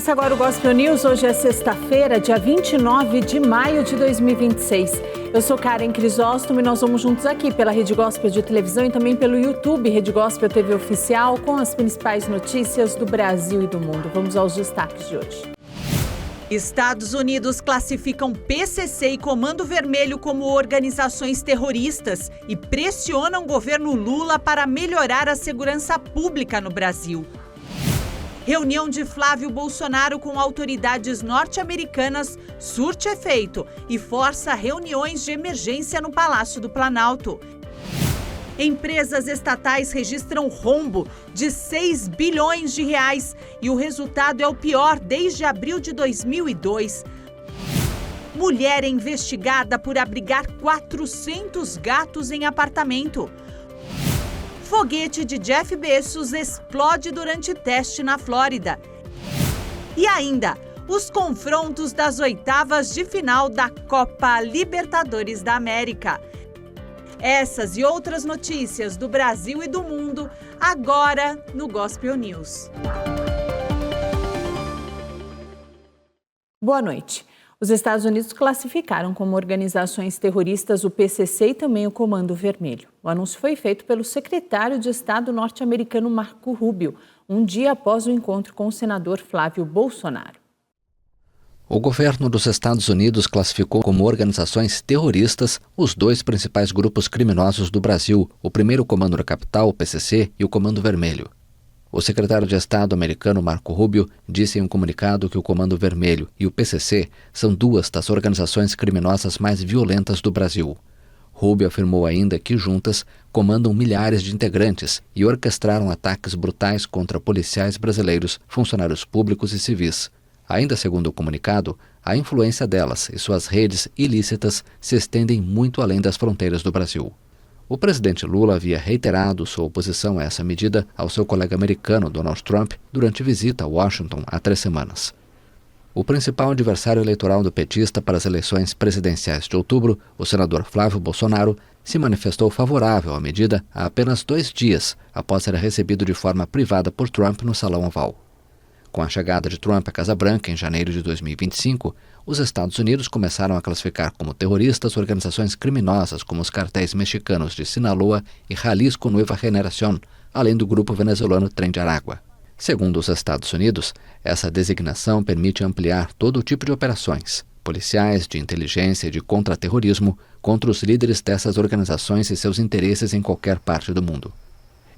Começa agora o Gospel News. Hoje é sexta-feira, dia 29 de maio de 2026. Eu sou Karen Crisóstomo e nós vamos juntos aqui pela Rede Gospel de televisão e também pelo YouTube, Rede Gospel TV Oficial, com as principais notícias do Brasil e do mundo. Vamos aos destaques de hoje. Estados Unidos classificam PCC e Comando Vermelho como organizações terroristas e pressionam o governo Lula para melhorar a segurança pública no Brasil. Reunião de Flávio Bolsonaro com autoridades norte-americanas surte efeito e força reuniões de emergência no Palácio do Planalto. Empresas estatais registram rombo de 6 bilhões de reais e o resultado é o pior desde abril de 2002. Mulher é investigada por abrigar 400 gatos em apartamento. Foguete de Jeff Bezos explode durante teste na Flórida. E ainda, os confrontos das oitavas de final da Copa Libertadores da América. Essas e outras notícias do Brasil e do mundo, agora no Gospel News. Boa noite. Os Estados Unidos classificaram como organizações terroristas o PCC e também o Comando Vermelho. O anúncio foi feito pelo secretário de Estado norte-americano Marco Rubio, um dia após o encontro com o senador Flávio Bolsonaro. O governo dos Estados Unidos classificou como organizações terroristas os dois principais grupos criminosos do Brasil, o primeiro Comando da Capital, o PCC, e o Comando Vermelho. O secretário de Estado americano Marco Rubio disse em um comunicado que o Comando Vermelho e o PCC são duas das organizações criminosas mais violentas do Brasil. Rubio afirmou ainda que juntas comandam milhares de integrantes e orquestraram ataques brutais contra policiais brasileiros, funcionários públicos e civis. Ainda segundo o comunicado, a influência delas e suas redes ilícitas se estendem muito além das fronteiras do Brasil. O presidente Lula havia reiterado sua oposição a essa medida ao seu colega americano Donald Trump durante visita a Washington há 3 semanas. O principal adversário eleitoral do petista para as eleições presidenciais de outubro, o senador Flávio Bolsonaro, se manifestou favorável à medida há apenas 2 dias após ser recebido de forma privada por Trump no Salão Oval. Com a chegada de Trump à Casa Branca em janeiro de 2025, os Estados Unidos começaram a classificar como terroristas organizações criminosas como os cartéis mexicanos de Sinaloa e Jalisco Nueva Generación, além do grupo venezuelano Tren de Aragua. Segundo os Estados Unidos, essa designação permite ampliar todo tipo de operações, policiais, de inteligência e de contra-terrorismo, contra os líderes dessas organizações e seus interesses em qualquer parte do mundo.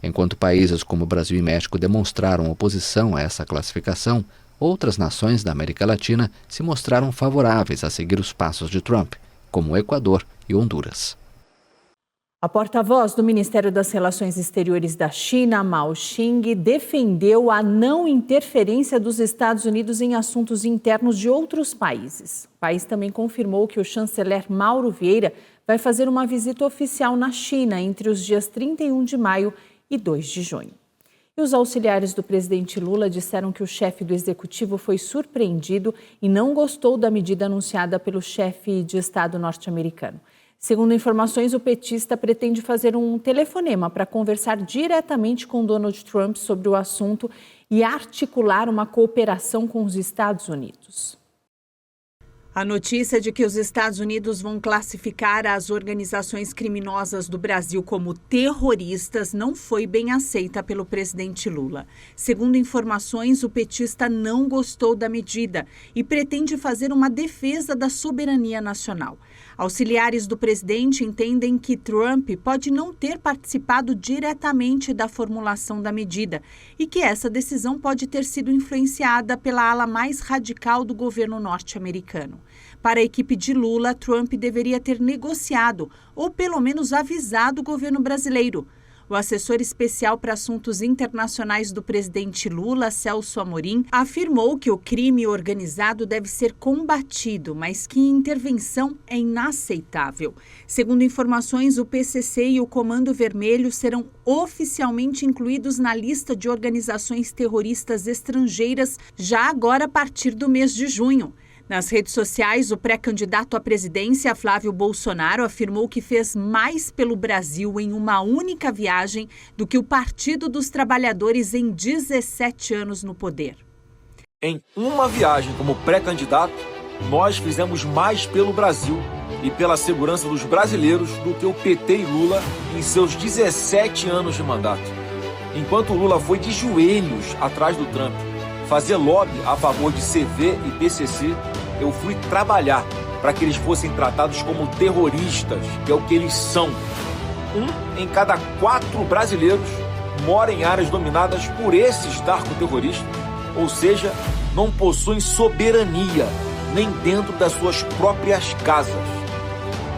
Enquanto países como Brasil e México demonstraram oposição a essa classificação, outras nações da América Latina se mostraram favoráveis a seguir os passos de Trump, como o Equador e Honduras. A porta-voz do Ministério das Relações Exteriores da China, Mao Xing, defendeu a não interferência dos Estados Unidos em assuntos internos de outros países. O país também confirmou que o chanceler Mauro Vieira vai fazer uma visita oficial na China entre os dias 31 de maio e 2 de junho. E os auxiliares do presidente Lula disseram que o chefe do executivo foi surpreendido e não gostou da medida anunciada pelo chefe de Estado norte-americano. Segundo informações, o petista pretende fazer um telefonema para conversar diretamente com Donald Trump sobre o assunto e articular uma cooperação com os Estados Unidos. A notícia de que os Estados Unidos vão classificar as organizações criminosas do Brasil como terroristas não foi bem aceita pelo presidente Lula. Segundo informações, o petista não gostou da medida e pretende fazer uma defesa da soberania nacional. Auxiliares do presidente entendem que Trump pode não ter participado diretamente da formulação da medida e que essa decisão pode ter sido influenciada pela ala mais radical do governo norte-americano. Para a equipe de Lula, Trump deveria ter negociado ou pelo menos avisado o governo brasileiro. O assessor especial para assuntos internacionais do presidente Lula, Celso Amorim, afirmou que o crime organizado deve ser combatido, mas que intervenção é inaceitável. Segundo informações, o PCC e o Comando Vermelho serão oficialmente incluídos na lista de organizações terroristas estrangeiras já agora a partir do mês de junho. Nas redes sociais, o pré-candidato à presidência, Flávio Bolsonaro, afirmou que fez mais pelo Brasil em uma única viagem do que o Partido dos Trabalhadores em 17 anos no poder. Em uma viagem como pré-candidato, nós fizemos mais pelo Brasil e pela segurança dos brasileiros do que o PT e Lula em seus 17 anos de mandato. Enquanto Lula foi de joelhos atrás do Trump fazer lobby a favor de CV e PCC, eu fui trabalhar para que eles fossem tratados como terroristas, que é o que eles são. 1 em cada 4 brasileiros mora em áreas dominadas por esses narcoterroristas, ou seja, não possuem soberania nem dentro das suas próprias casas.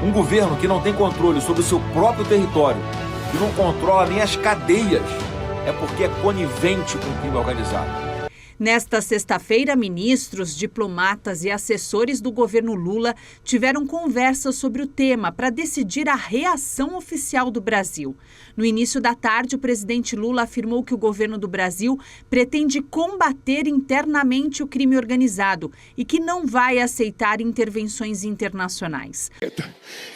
Um governo que não tem controle sobre o seu próprio território, que não controla nem as cadeias, é porque é conivente com o crime organizado. Nesta sexta-feira, ministros, diplomatas e assessores do governo Lula tiveram conversas sobre o tema para decidir a reação oficial do Brasil. No início da tarde, o presidente Lula afirmou que o governo do Brasil pretende combater internamente o crime organizado e que não vai aceitar intervenções internacionais.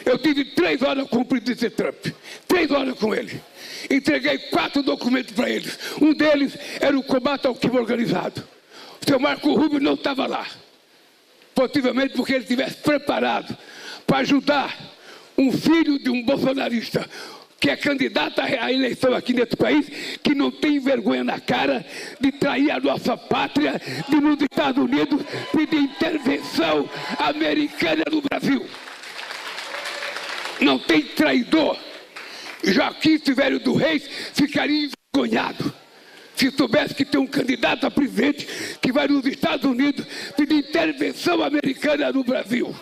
Eu tive 3 horas com o presidente Trump, 3 horas com ele. Entreguei 4 documentos para eles. Um deles era o combate ao crime organizado. O seu Marco Rubio não estava lá. Possivelmente porque ele estivesse preparado para ajudar um filho de um bolsonarista que é candidato à eleição aqui nesse país, que não tem vergonha na cara de trair a nossa pátria, de nos Estados Unidos pedir intervenção americana no Brasil. Não tem traidor. Joaquim Silvério do Reis ficaria envergonhado se soubesse que tem um candidato a presidente que vai nos Estados Unidos pedir intervenção americana no Brasil.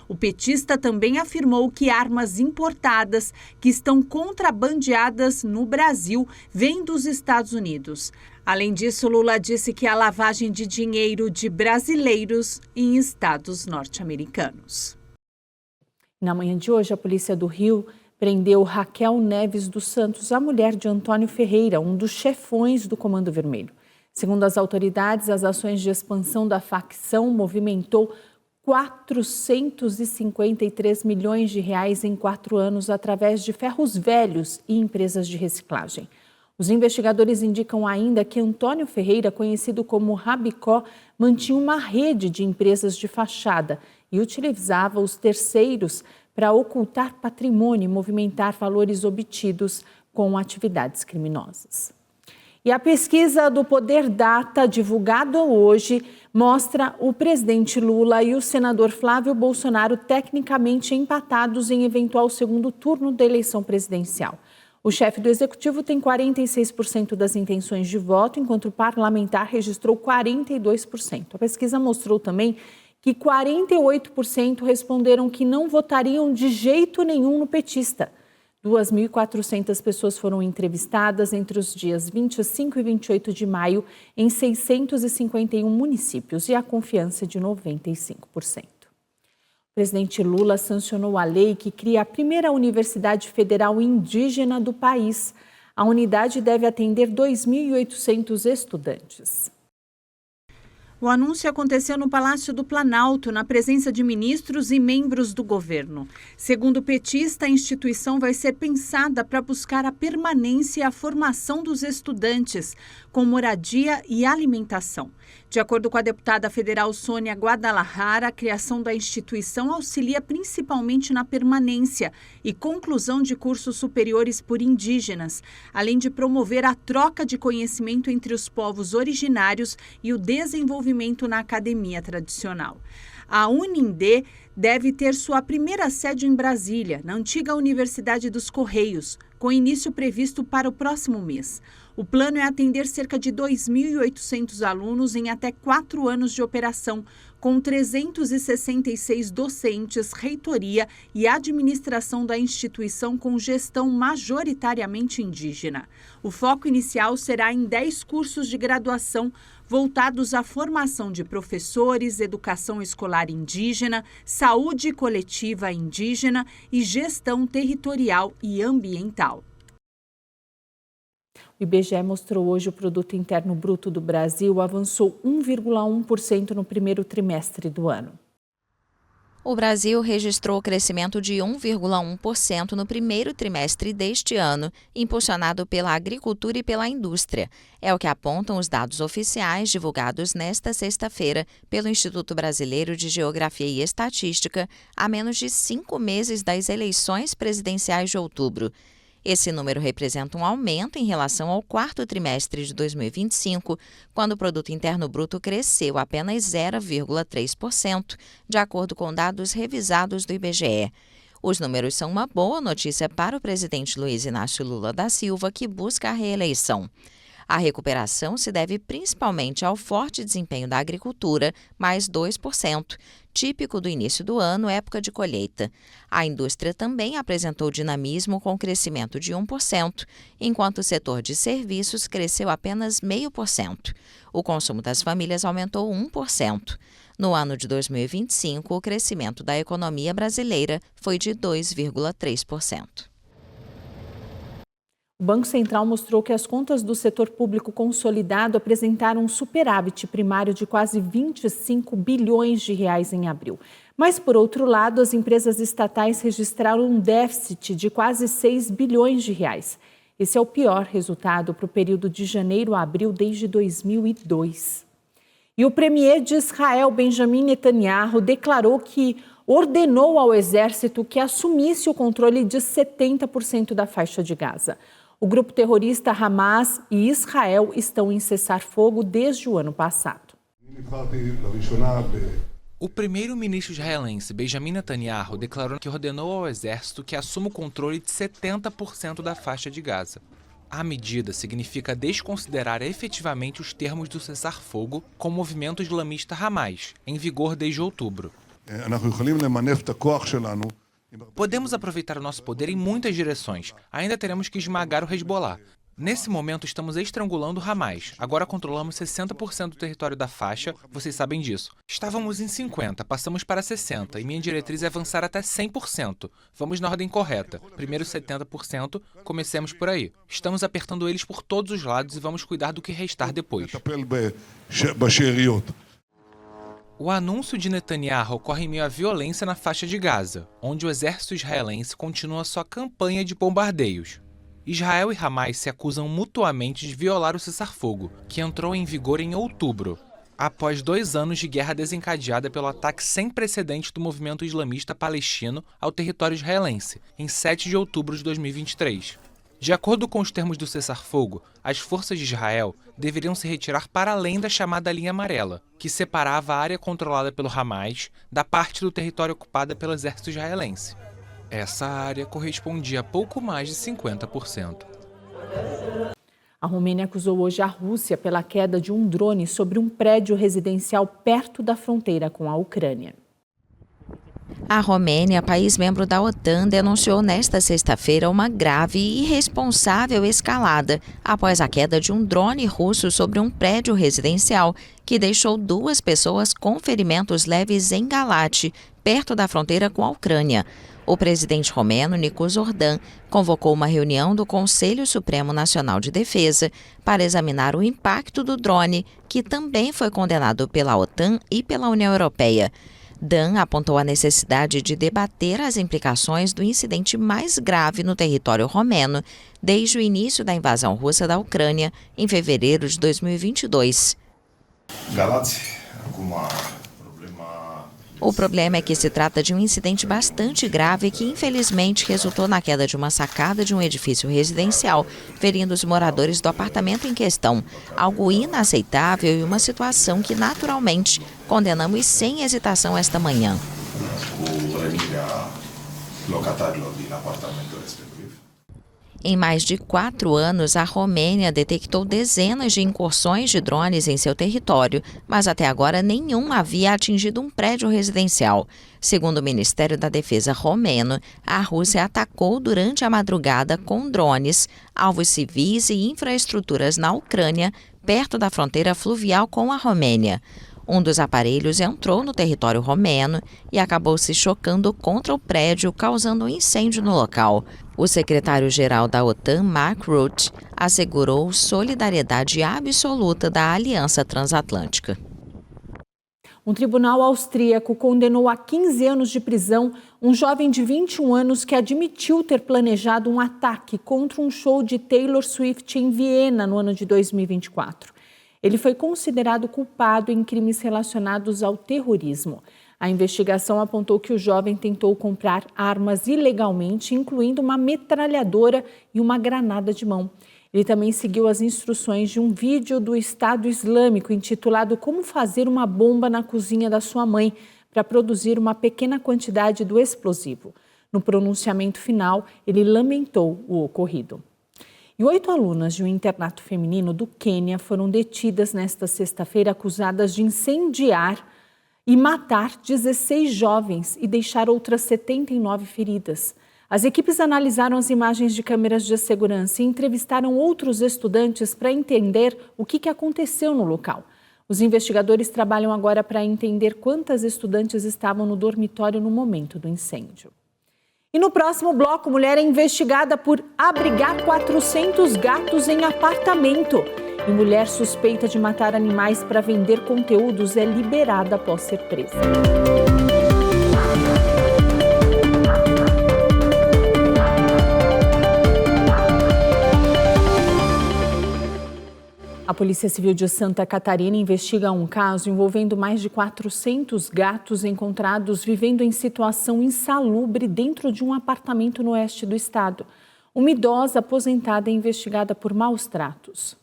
O petista também afirmou que armas importadas que estão contrabandeadas no Brasil vêm dos Estados Unidos. Além disso, Lula disse que há lavagem de dinheiro de brasileiros em estados norte-americanos. Na manhã de hoje, a polícia do Rio prendeu Raquel Neves dos Santos, a mulher de Antônio Ferreira, um dos chefões do Comando Vermelho. Segundo as autoridades, as ações de expansão da facção movimentou 453 milhões de reais em 4 anos através de ferros velhos e empresas de reciclagem. Os investigadores indicam ainda que Antônio Ferreira, conhecido como Rabicó, mantinha uma rede de empresas de fachada e utilizava os terceiros para ocultar patrimônio e movimentar valores obtidos com atividades criminosas. E a pesquisa do Poder Data, divulgada hoje, mostra o presidente Lula e o senador Flávio Bolsonaro tecnicamente empatados em eventual segundo turno da eleição presidencial. O chefe do executivo tem 46% das intenções de voto, enquanto o parlamentar registrou 42%. A pesquisa mostrou também que 48% responderam que não votariam de jeito nenhum no petista. 2.400 pessoas foram entrevistadas entre os dias 25 e 28 de maio em 651 municípios e a confiança é de 95%. O presidente Lula sancionou a lei que cria a primeira universidade federal indígena do país. A unidade deve atender 2.800 estudantes. O anúncio aconteceu no Palácio do Planalto, na presença de ministros e membros do governo. Segundo o petista, a instituição vai ser pensada para buscar a permanência e a formação dos estudantes, com moradia e alimentação. De acordo com a deputada federal Sônia Guadalajara, a criação da instituição auxilia principalmente na permanência e conclusão de cursos superiores por indígenas, além de promover a troca de conhecimento entre os povos originários e o desenvolvimento na academia tradicional. A Unindê deve ter sua primeira sede em Brasília, na antiga Universidade dos Correios, com início previsto para o próximo mês. O plano é atender cerca de 2.800 alunos em até 4 anos de operação, com 366 docentes, reitoria e administração da instituição com gestão majoritariamente indígena. O foco inicial será em 10 cursos de graduação voltados à formação de professores, educação escolar indígena, saúde coletiva indígena e gestão territorial e ambiental. O IBGE mostrou hoje o Produto Interno Bruto do Brasil avançou 1,1% no primeiro trimestre do ano. O Brasil registrou crescimento de 1,1% no primeiro trimestre deste ano, impulsionado pela agricultura e pela indústria. É o que apontam os dados oficiais divulgados nesta sexta-feira pelo Instituto Brasileiro de Geografia e Estatística, a menos de 5 meses das eleições presidenciais de outubro. Esse número representa um aumento em relação ao quarto trimestre de 2025, quando o Produto Interno Bruto cresceu apenas 0,3%, de acordo com dados revisados do IBGE. Os números são uma boa notícia para o presidente Luiz Inácio Lula da Silva, que busca a reeleição. A recuperação se deve principalmente ao forte desempenho da agricultura, mais 2%, típico do início do ano, época de colheita. A indústria também apresentou dinamismo com crescimento de 1%, enquanto o setor de serviços cresceu apenas 0,5%. O consumo das famílias aumentou 1%. No ano de 2025, o crescimento da economia brasileira foi de 2,3%. O Banco Central mostrou que as contas do setor público consolidado apresentaram um superávit primário de quase 25 bilhões de reais em abril. Mas, por outro lado, as empresas estatais registraram um déficit de quase 6 bilhões de reais. Esse é o pior resultado para o período de janeiro a abril desde 2002. E o premier de Israel, Benjamin Netanyahu, declarou que ordenou ao exército que assumisse o controle de 70% da faixa de Gaza. O grupo terrorista Hamas e Israel estão em cessar-fogo desde o ano passado. O primeiro-ministro israelense Benjamin Netanyahu declarou que ordenou ao exército que assuma o controle de 70% da faixa de Gaza. A medida significa desconsiderar efetivamente os termos do cessar-fogo com o movimento islamista Hamas, em vigor desde outubro. Podemos aproveitar o nosso poder em muitas direções. Ainda teremos que esmagar o Hezbollah. Nesse momento, estamos estrangulando o Hamas. Agora controlamos 60% do território da faixa, vocês sabem disso. Estávamos em 50%, passamos para 60%, e minha diretriz é avançar até 100%. Vamos na ordem correta. Primeiro 70%, comecemos por aí. Estamos apertando eles por todos os lados e vamos cuidar do que restar depois. O anúncio de Netanyahu ocorre em meio à violência na faixa de Gaza, onde o exército israelense continua sua campanha de bombardeios. Israel e Hamas se acusam mutuamente de violar o cessar-fogo, que entrou em vigor em outubro, após 2 anos de guerra desencadeada pelo ataque sem precedentes do movimento islamista palestino ao território israelense, em 7 de outubro de 2023. De acordo com os termos do cessar-fogo, as forças de Israel deveriam se retirar para além da chamada linha amarela, que separava a área controlada pelo Hamas da parte do território ocupada pelo exército israelense. Essa área correspondia a pouco mais de 50%. A Romênia acusou hoje a Rússia pela queda de um drone sobre um prédio residencial perto da fronteira com a Ucrânia. A Romênia, país membro da OTAN, denunciou nesta sexta-feira uma grave e irresponsável escalada após a queda de um drone russo sobre um prédio residencial que deixou 2 pessoas com ferimentos leves em Galate, perto da fronteira com a Ucrânia. O presidente romeno, Nicu Zordan, convocou uma reunião do Conselho Supremo Nacional de Defesa para examinar o impacto do drone, que também foi condenado pela OTAN e pela União Europeia. Dan apontou a necessidade de debater as implicações do incidente mais grave no território romeno desde o início da invasão russa da Ucrânia em fevereiro de 2022. O problema é que se trata de um incidente bastante grave que, infelizmente, resultou na queda de uma sacada de um edifício residencial, ferindo os moradores do apartamento em questão. Algo inaceitável e uma situação que, naturalmente, condenamos sem hesitação esta manhã. Em mais de 4 anos, a Romênia detectou dezenas de incursões de drones em seu território, mas até agora nenhum havia atingido um prédio residencial. Segundo o Ministério da Defesa romeno, a Rússia atacou durante a madrugada com drones alvos civis e infraestruturas na Ucrânia, perto da fronteira fluvial com a Romênia. Um dos aparelhos entrou no território romeno e acabou se chocando contra o prédio, causando um incêndio no local. O secretário-geral da OTAN, Mark Rutte, assegurou solidariedade absoluta da Aliança Transatlântica. Um tribunal austríaco condenou a 15 anos de prisão um jovem de 21 anos que admitiu ter planejado um ataque contra um show de Taylor Swift em Viena no ano de 2024. Ele foi considerado culpado em crimes relacionados ao terrorismo. A investigação apontou que o jovem tentou comprar armas ilegalmente, incluindo uma metralhadora e uma granada de mão. Ele também seguiu as instruções de um vídeo do Estado Islâmico intitulado Como Fazer uma Bomba na Cozinha da Sua Mãe para produzir uma pequena quantidade do explosivo. No pronunciamento final, ele lamentou o ocorrido. E 8 alunas de um internato feminino do Quênia foram detidas nesta sexta-feira acusadas de incendiar e matar 16 jovens e deixar outras 79 feridas. As equipes analisaram as imagens de câmeras de segurança e entrevistaram outros estudantes para entender o que aconteceu no local. Os investigadores trabalham agora para entender quantas estudantes estavam no dormitório no momento do incêndio. E no próximo bloco, mulher é investigada por abrigar 400 gatos em apartamento. E mulher suspeita de matar animais para vender conteúdos é liberada após ser presa. A Polícia Civil de Santa Catarina investiga um caso envolvendo mais de 400 gatos encontrados vivendo em situação insalubre dentro de um apartamento no oeste do estado. Uma idosa aposentada é investigada por maus tratos.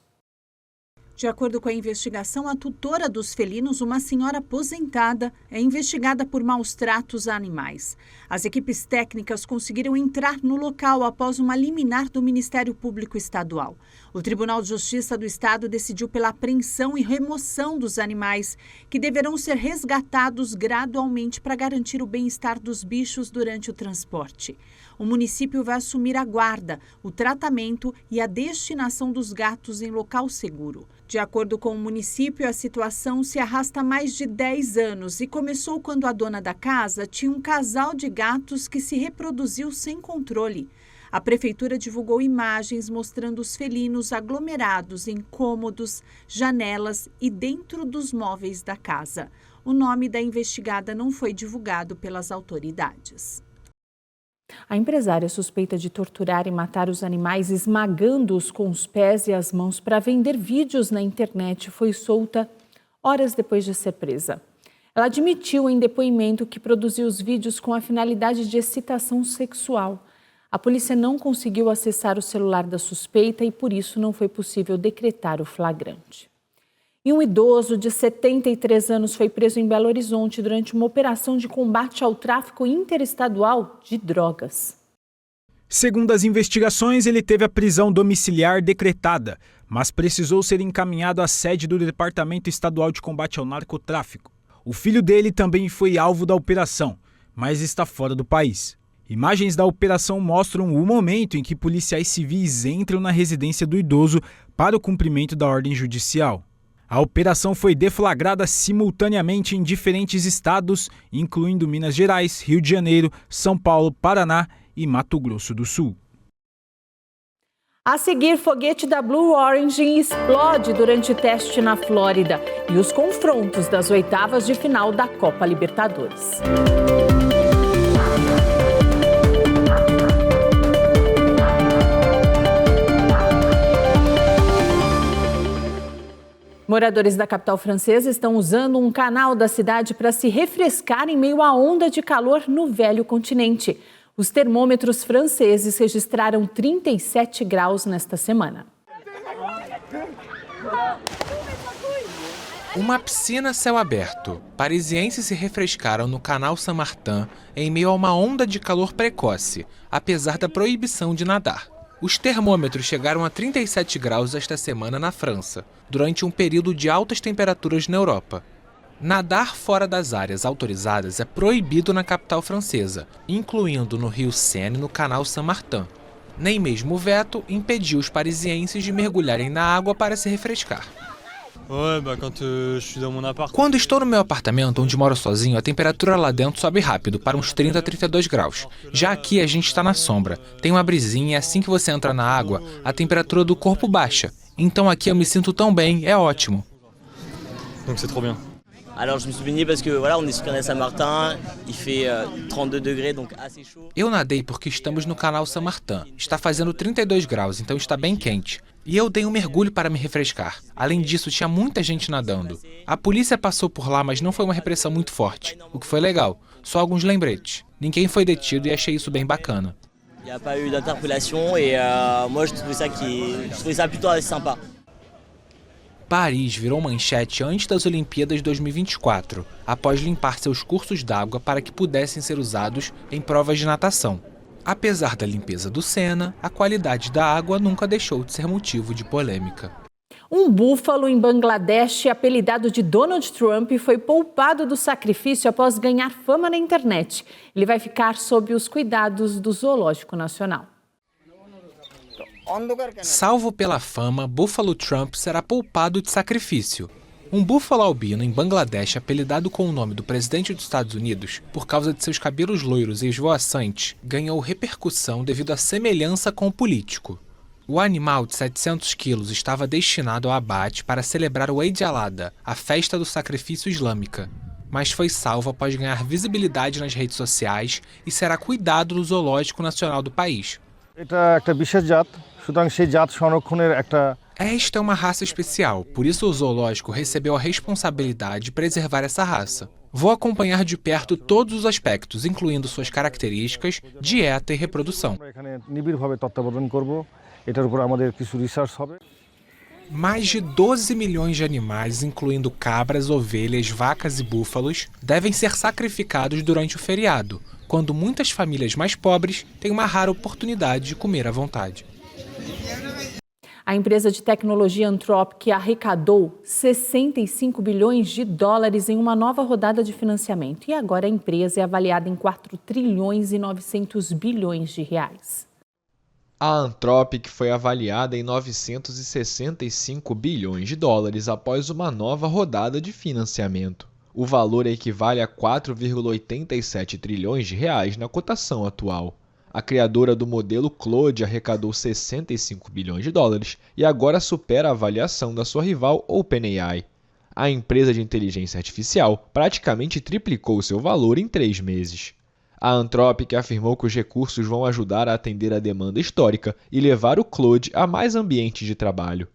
De acordo com a investigação, a tutora dos felinos, uma senhora aposentada, é investigada por maus tratos a animais. As equipes técnicas conseguiram entrar no local após uma liminar do Ministério Público Estadual. O Tribunal de Justiça do Estado decidiu pela apreensão e remoção dos animais, que deverão ser resgatados gradualmente para garantir o bem-estar dos bichos durante o transporte. O município vai assumir a guarda, o tratamento e a destinação dos gatos em local seguro. De acordo com o município, a situação se arrasta há mais de 10 anos e começou quando a dona da casa tinha um casal de gatos que se reproduziu sem controle. A prefeitura divulgou imagens mostrando os felinos aglomerados em cômodos, janelas e dentro dos móveis da casa. O nome da investigada não foi divulgado pelas autoridades. A empresária suspeita de torturar e matar os animais esmagando-os com os pés e as mãos para vender vídeos na internet foi solta horas depois de ser presa. Ela admitiu em depoimento que produziu os vídeos com a finalidade de excitação sexual. A polícia não conseguiu acessar o celular da suspeita e por isso não foi possível decretar o flagrante. E um idoso de 73 anos foi preso em Belo Horizonte durante uma operação de combate ao tráfico interestadual de drogas. Segundo as investigações, ele teve a prisão domiciliar decretada, mas precisou ser encaminhado à sede do Departamento Estadual de Combate ao Narcotráfico. O filho dele também foi alvo da operação, mas está fora do país. Imagens da operação mostram o momento em que policiais civis entram na residência do idoso para o cumprimento da ordem judicial. A operação foi deflagrada simultaneamente em diferentes estados, incluindo Minas Gerais, Rio de Janeiro, São Paulo, Paraná e Mato Grosso do Sul. A seguir, foguete da Blue Origin explode durante teste na Flórida e os confrontos das oitavas de final da Copa Libertadores. Moradores da capital francesa estão usando um canal da cidade para se refrescar em meio à onda de calor no velho continente. Os termômetros franceses registraram 37 graus nesta semana. Uma piscina a céu aberto. Parisienses se refrescaram no canal Saint-Martin em meio a uma onda de calor precoce, apesar da proibição de nadar. Os termômetros chegaram a 37 graus esta semana na França, durante um período de altas temperaturas na Europa. Nadar fora das áreas autorizadas é proibido na capital francesa, incluindo no rio Seine e no canal Saint-Martin. Nem mesmo o veto impediu os parisienses de mergulharem na água para se refrescar. Quando estou no meu apartamento, onde moro sozinho, a temperatura lá dentro sobe rápido, para uns 30 a 32 graus. Já aqui a gente está na sombra, tem uma brisinha e assim que você entra na água, a temperatura do corpo baixa. Então aqui eu me sinto tão bem, é ótimo. Alors je me suis baigné parce que voilà, on est sur le canal Saint-Martin, il fait 32 degrés, donc assez chaud. Eu nadei porque estamos no canal Saint-Martin. Está fazendo 32 graus, então está bem quente. E eu dei um mergulho para me refrescar. Além disso, tinha muita gente nadando. A polícia passou por lá, mas não foi uma repressão muito forte, o que foi legal. Só alguns lembretes. Ninguém foi detido e achei isso bem bacana. Il n'y a pas eu d'interpellation et moi je trouvais ça plutôt assez sympa. Paris virou manchete antes das Olimpíadas 2024, após limpar seus cursos d'água para que pudessem ser usados em provas de natação. Apesar da limpeza do Sena, a qualidade da água nunca deixou de ser motivo de polêmica. Um búfalo em Bangladesh, apelidado de Donald Trump, foi poupado do sacrifício após ganhar fama na internet. Ele vai ficar sob os cuidados do Zoológico Nacional. Salvo pela fama, Buffalo Trump será poupado de sacrifício. Um búfalo albino em Bangladesh, apelidado com o nome do presidente dos Estados Unidos, por causa de seus cabelos loiros e esvoaçantes, ganhou repercussão devido à semelhança com o político. O animal de 700 quilos estava destinado ao abate para celebrar o Eid al-Adha, a festa do sacrifício islâmica, mas foi salvo após ganhar visibilidade nas redes sociais e será cuidado do Zoológico Nacional do país. Esta é uma raça especial, por isso o zoológico recebeu a responsabilidade de preservar essa raça. Vou acompanhar de perto todos os aspectos, incluindo suas características, dieta e reprodução. Mais de 12 milhões de animais, incluindo cabras, ovelhas, vacas e búfalos, devem ser sacrificados durante o feriado, quando muitas famílias mais pobres têm uma rara oportunidade de comer à vontade. A empresa de tecnologia Anthropic arrecadou 65 bilhões de dólares em uma nova rodada de financiamento. E agora a empresa é avaliada em 4 trilhões e 900 bilhões de reais. A Anthropic foi avaliada em 965 bilhões de dólares após uma nova rodada de financiamento. O valor equivale a 4,87 trilhões de reais na cotação atual. A criadora do modelo Claude arrecadou 65 bilhões de dólares e agora supera a avaliação da sua rival OpenAI. A empresa de inteligência artificial praticamente triplicou seu valor em 3 meses. A Anthropic afirmou que os recursos vão ajudar a atender a demanda histórica e levar o Claude a mais ambientes de trabalho.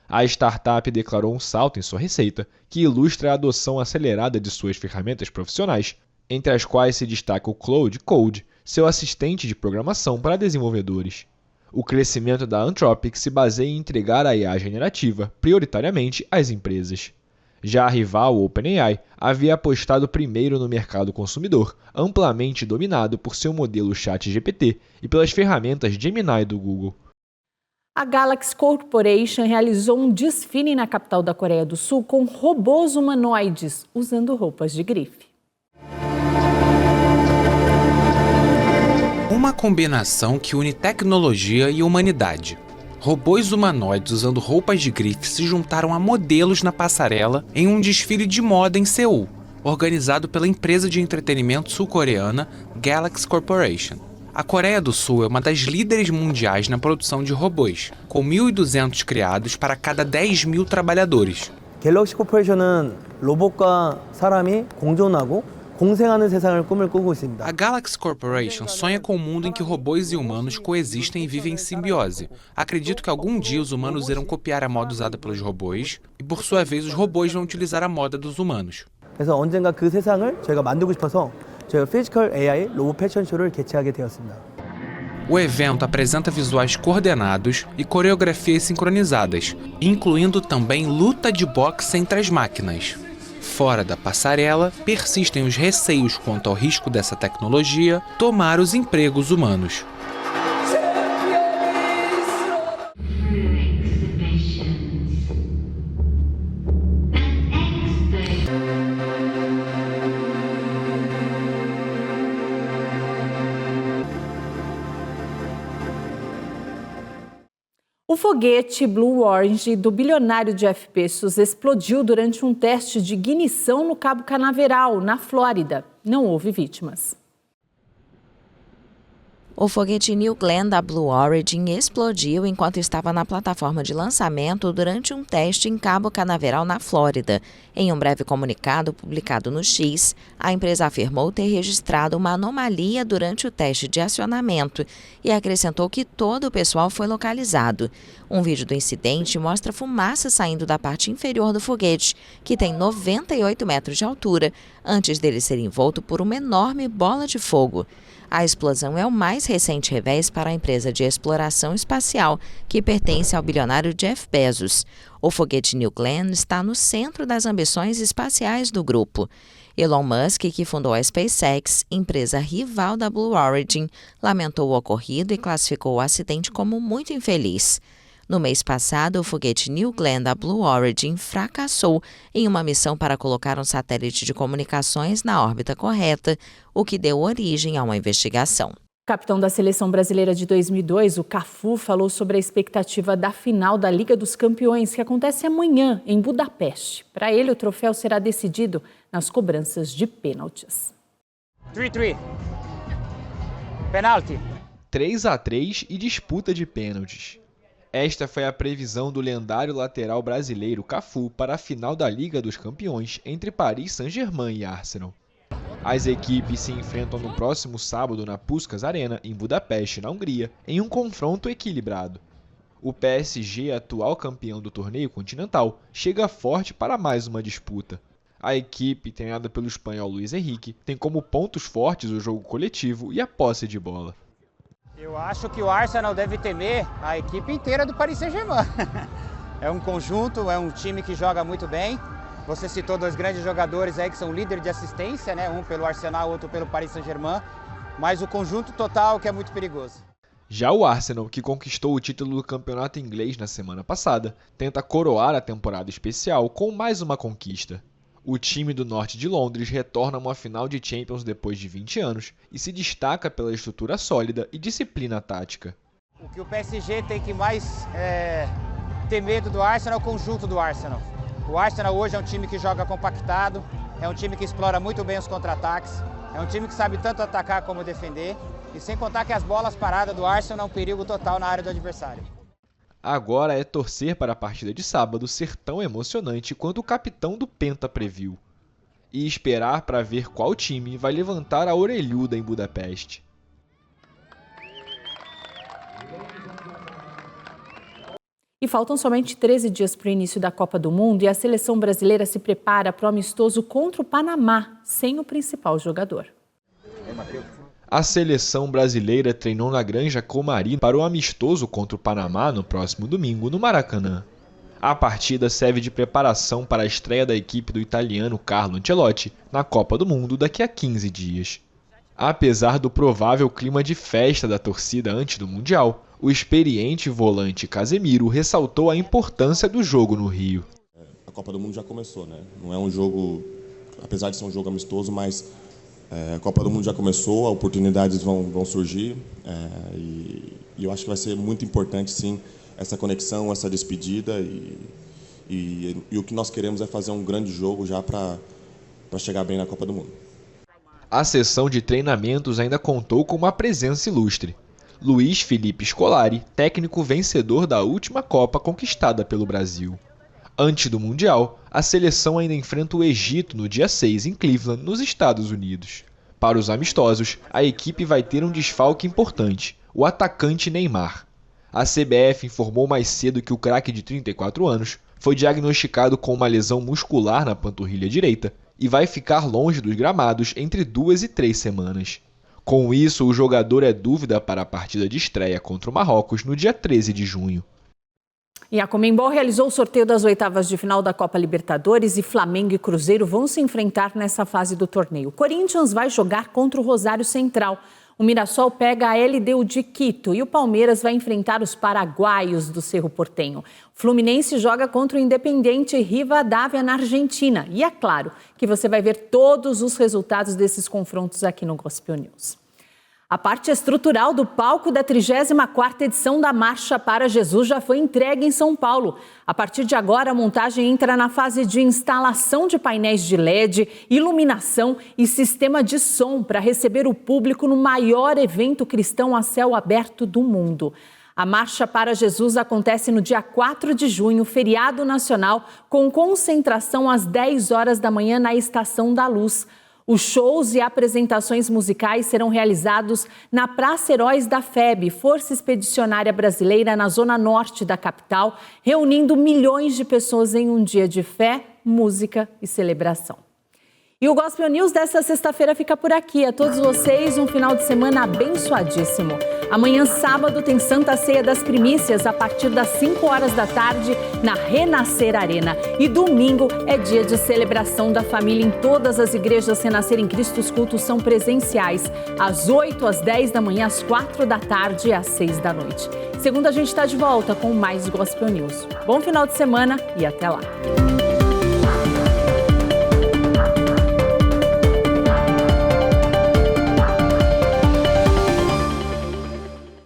A startup declarou um salto em sua receita, que ilustra a adoção acelerada de suas ferramentas profissionais, entre as quais se destaca o Claude Code, seu assistente de programação para desenvolvedores. O crescimento da Anthropic se baseia em entregar a IA generativa, prioritariamente, às empresas. Já a rival, o OpenAI, havia apostado primeiro no mercado consumidor, amplamente dominado por seu modelo ChatGPT e pelas ferramentas Gemini do Google. A Galaxy Corporation realizou um desfile na capital da Coreia do Sul com robôs humanoides, usando roupas de grife. Uma combinação que une tecnologia e humanidade. Robôs humanoides usando roupas de grife se juntaram a modelos na passarela em um desfile de moda em Seul, organizado pela empresa de entretenimento sul-coreana Galaxy Corporation. A Coreia do Sul é uma das líderes mundiais na produção de robôs, com 1.200 criados para cada 10.000 trabalhadores. 갤럭시 코퍼레이션은 로봇과 사람이 공존하고 공생하는 세상을 꿈을 꾸고 있습니다. A Galaxy Corporation sonha com um mundo em que robôs e humanos coexistem e vivem em simbiose. Acredito que algum dia os humanos irão copiar a moda usada pelos robôs e, por sua vez, os robôs vão utilizar a moda dos humanos. 그래서 언젠가 그 세상을 저희가 만들고 싶어서 저희가 피지컬 AI 로봇 패션쇼를 개최하게 되었습니다. O evento apresenta visuais coordenados e coreografias sincronizadas, incluindo também luta de boxe entre as máquinas. Fora da passarela, persistem os receios quanto ao risco dessa tecnologia tomar os empregos humanos. O foguete Blue Origin do bilionário Jeff Bezos explodiu durante um teste de ignição no Cabo Canaveral, na Flórida. Não houve vítimas. O foguete New Glenn da Blue Origin explodiu enquanto estava na plataforma de lançamento durante um teste em Cabo Canaveral, na Flórida. Em um breve comunicado publicado no X, a empresa afirmou ter registrado uma anomalia durante o teste de acionamento e acrescentou que todo o pessoal foi localizado. Um vídeo do incidente mostra fumaça saindo da parte inferior do foguete, que tem 98 metros de altura, antes dele ser envolto por uma enorme bola de fogo. A explosão é o mais recente revés para a empresa de exploração espacial, que pertence ao bilionário Jeff Bezos. O foguete New Glenn está no centro das ambições espaciais do grupo. Elon Musk, que fundou a SpaceX, empresa rival da Blue Origin, lamentou o ocorrido e classificou o acidente como muito infeliz. No mês passado, o foguete New Glenn da Blue Origin fracassou em uma missão para colocar um satélite de comunicações na órbita correta, o que deu origem a uma investigação. O capitão da seleção brasileira de 2002, o Cafu, falou sobre a expectativa da final da Liga dos Campeões, que acontece amanhã em Budapeste. Para ele, o troféu será decidido nas cobranças de pênaltis. 3-3. Penalti. 3-3 e disputa de pênaltis. Esta foi a previsão do lendário lateral brasileiro Cafu para a final da Liga dos Campeões entre Paris Saint-Germain e Arsenal. As equipes se enfrentam no próximo sábado na Puskás Arena, em Budapeste, na Hungria, em um confronto equilibrado. O PSG, atual campeão do torneio continental, chega forte para mais uma disputa. A equipe, treinada pelo espanhol Luis Henrique, tem como pontos fortes o jogo coletivo e a posse de bola. Eu acho que o Arsenal deve temer a equipe inteira do Paris Saint-Germain. É um conjunto, é um time que joga muito bem. Você citou dois grandes jogadores aí que são líderes de assistência, né? Um pelo Arsenal, outro pelo Paris Saint-Germain. Mas o conjunto total que é muito perigoso. Já o Arsenal, que conquistou o título do campeonato inglês na semana passada, tenta coroar a temporada especial com mais uma conquista. O time do norte de Londres retorna a uma final de Champions depois de 20 anos e se destaca pela estrutura sólida e disciplina tática. O que o PSG tem que mais ter medo do Arsenal é o conjunto do Arsenal. O Arsenal hoje é um time que joga compactado, é um time que explora muito bem os contra-ataques, é um time que sabe tanto atacar como defender, e sem contar que as bolas paradas do Arsenal é um perigo total na área do adversário. Agora é torcer para a partida de sábado ser tão emocionante quanto o capitão do Penta previu. E esperar para ver qual time vai levantar a orelhuda em Budapeste. E faltam somente 13 dias para o início da Copa do Mundo e a seleção brasileira se prepara para o amistoso contra o Panamá, sem o principal jogador. A seleção brasileira treinou na Granja Comari para o amistoso contra o Panamá no próximo domingo, no Maracanã. A partida serve de preparação para a estreia da equipe do italiano Carlo Ancelotti na Copa do Mundo daqui a 15 dias. Apesar do provável clima de festa da torcida antes do Mundial, o experiente volante Casemiro ressaltou a importância do jogo no Rio. A Copa do Mundo já começou, né? Não é um jogo, apesar de ser um jogo amistoso, mas a Copa do Mundo já começou, as oportunidades vão surgir e eu acho que vai ser muito importante, sim, essa conexão, essa despedida e o que nós queremos é fazer um grande jogo já para chegar bem na Copa do Mundo. A sessão de treinamentos ainda contou com uma presença ilustre. Luiz Felipe Scolari, técnico vencedor da última Copa conquistada pelo Brasil. Antes do Mundial, a seleção ainda enfrenta o Egito no dia 6 em Cleveland, nos Estados Unidos. Para os amistosos, a equipe vai ter um desfalque importante, o atacante Neymar. A CBF informou mais cedo que o craque de 34 anos foi diagnosticado com uma lesão muscular na panturrilha direita e vai ficar longe dos gramados entre 2 e 3 semanas. Com isso, o jogador é dúvida para a partida de estreia contra o Marrocos no dia 13 de junho. E a Conmebol realizou o sorteio das oitavas de final da Copa Libertadores e Flamengo e Cruzeiro vão se enfrentar nessa fase do torneio. O Corinthians vai jogar contra o Rosário Central. O Mirassol pega a LDU de Quito e o Palmeiras vai enfrentar os paraguaios do Cerro Porteño. O Fluminense joga contra o Independiente Rivadavia na Argentina. E é claro que você vai ver todos os resultados desses confrontos aqui no Gospel News. A parte estrutural do palco da 34ª edição da Marcha para Jesus já foi entregue em São Paulo. A partir de agora, a montagem entra na fase de instalação de painéis de LED, iluminação e sistema de som para receber o público no maior evento cristão a céu aberto do mundo. A Marcha para Jesus acontece no dia 4 de junho, feriado nacional, com concentração às 10 horas da manhã na Estação da Luz. Os shows e apresentações musicais serão realizados na Praça Heróis da FEB, Força Expedicionária Brasileira, na zona norte da capital, reunindo milhões de pessoas em um dia de fé, música e celebração. E o Gospel News desta sexta-feira fica por aqui. A todos vocês, um final de semana abençoadíssimo. Amanhã, sábado, tem Santa Ceia das Primícias a partir das 5 horas da tarde na Renascer Arena. E domingo é dia de celebração da família em todas as igrejas Renascer em Cristo. Os cultos são presenciais, às 8, às 10 da manhã, às 4 da tarde e às 6 da noite. Segunda, a gente está de volta com mais Gospel News. Bom final de semana e até lá.